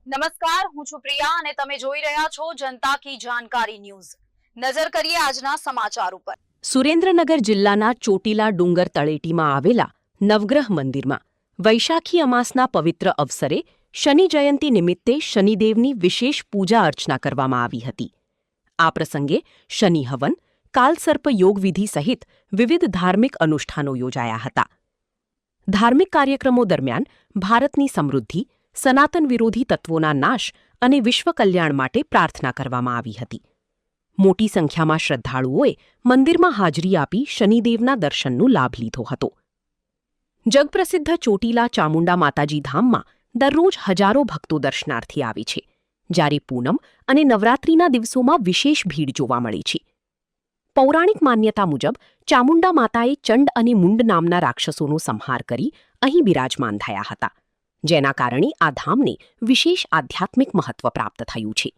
નમસ્કાર, હું છું પ્રિયા અને તમે જોઈ રહ્યા છો જનતા કી જાણકારી ન્યૂઝ। નજર કરીએ આજના સમાચાર ઉપર। સુરેન્દ્રનગર જિલ્લાના ચોટીલા ડુંગર તળેટીમાં આવેલા નવગ્રહ મંદિરમાં વૈશાખી અમાસના પવિત્ર અવસરે શનિ જયંતિ નિમિત્તે શનિદેવની વિશેષ પૂજા અર્ચના કરવામાં આવી હતી। આ પ્રસંગે શનિ હવન, કાલસર્પ યોગ વિધિ સહિત વિવિધ ધાર્મિક અનુષ્ઠાનો યોજાયા હતા। ધાર્મિક કાર્યક્રમો દરમિયાન ભારતની સમૃદ્ધિ, સનાતન વિરોધી તત્વોના નાશ અને વિશ્વ કલ્યાણ માટે પ્રાર્થના કરવામાં આવી હતી। મોટી સંખ્યામાં શ્રદ્ધાળુઓએ મંદિરમાં હાજરી આપી શનિદેવના દર્શનનો લાભ લીધો હતો। જગપ્રસિદ્ધ ચોટીલા ચામુંડા માતાજી ધામમાં દરરોજ હજારો ભક્તો દર્શનાર્થે આવે છે, જ્યારે પૂનમ અને નવરાત્રિના દિવસોમાં વિશેષ ભીડ જોવા મળે છે। પૌરાણિક માન્યતા મુજબ ચામુંડા માતાએ ચંડ અને મુંડ નામના રાક્ષસોનો સંહાર કરી અહીં બિરાજમાન થયા હતા, જેના કારણે આ ધામને વિશેષ આધ્યાત્મિક મહત્વ પ્રાપ્ત થયું છે।